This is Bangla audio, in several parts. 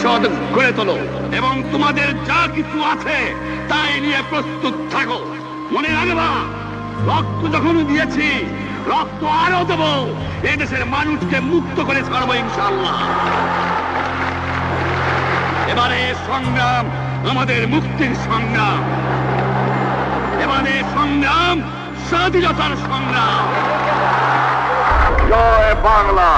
পরিষদ গড়ে তোলো এবং তোমাদের যা কিছু আছে তাই নিয়ে প্রস্তুত থাকো। মনে রাখবা, রক্ত যখন দিয়েছি, রক্ত আরো দেবো। এদেশের মানুষকে মুক্ত করে ছাড়বো ইনশাআল্লাহ। এবারে সংগ্রাম আমাদের মুক্তির সংগ্রাম, এবারে সংগ্রাম স্বাধীনতার সংগ্রাম। জয় বাংলা।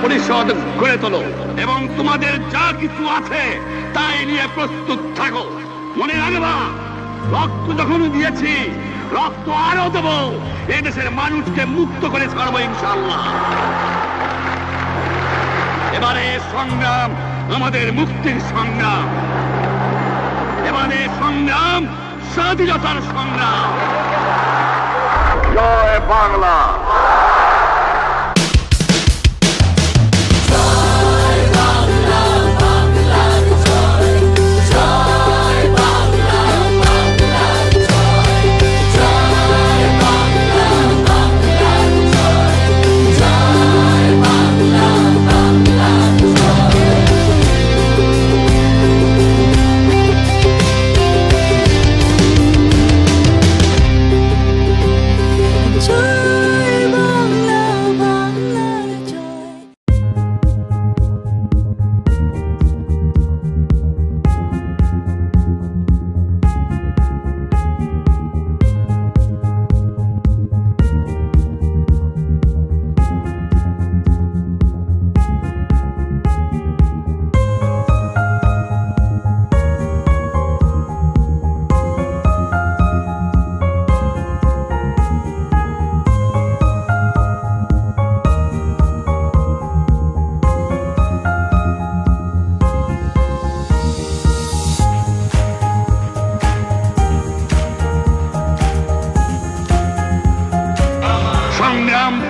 পরিষদ গড়ে তোলো এবং তোমাদের যা কিছু আছে তাই নিয়ে প্রস্তুত থাকো। মনে রাখবা, রক্ত যখন দিয়েছি, রক্ত আরো দেবো। এদেশের মানুষকে মুক্ত করে ছাড়বো ইনশাআল্লাহ। এবারে সংগ্রাম আমাদের মুক্তির সংগ্রাম, এবারে সংগ্রাম স্বাধীনতার সংগ্রাম। জয় বাংলা।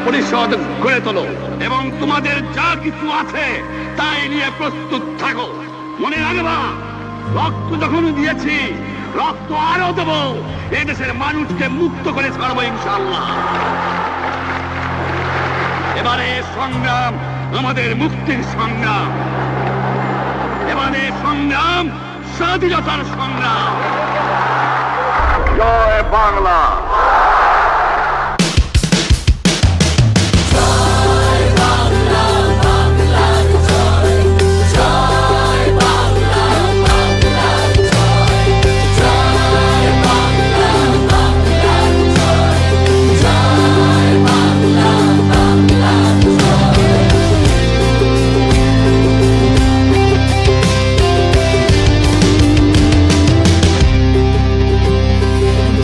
পরিষদ গড়ে তোলো এবং তোমাদের যা কিছু আছে তাই নিয়ে প্রস্তুত থাকো। মনে রাখবা, রক্ত যখন দিয়েছি, রক্ত আরো দেবো। এদেশের মানুষকে মুক্ত করে ছাড়বো ইনশাআল্লাহ। এবারে সংগ্রাম আমাদের মুক্তির সংগ্রাম, এবারে সংগ্রাম স্বাধীনতার সংগ্রাম। জয় বাংলা।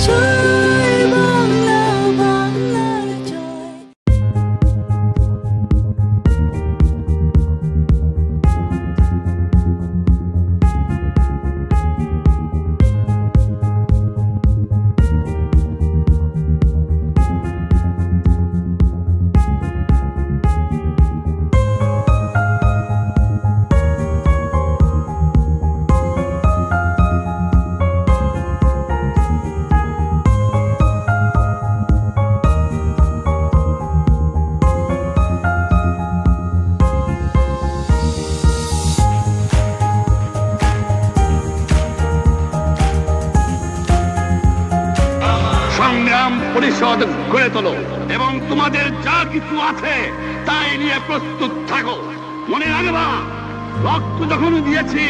Joy পরিষদ গড়ে তোলো এবং তোমাদের যা কিছু আছে তাই নিয়ে প্রস্তুত থাকো। মনে রাখবা, রক্ত যখন দিয়েছি,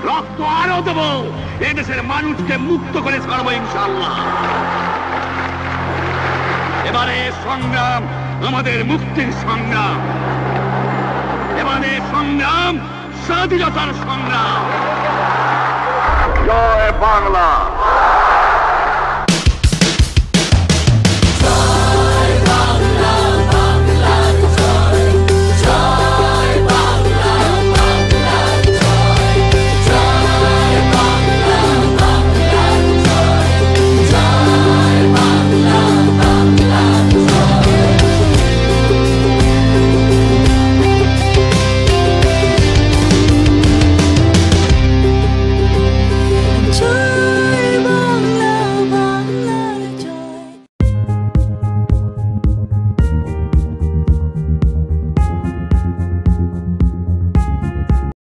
রক্ত আরো দেবো। এদেশের মানুষকে মুক্ত করে ছাড়বো ইনশাআল্লাহ। এবারে সংগ্রাম আমাদের মুক্তির সংগ্রাম, এবারে সংগ্রাম স্বাধীনতার সংগ্রাম। জয় বাংলা।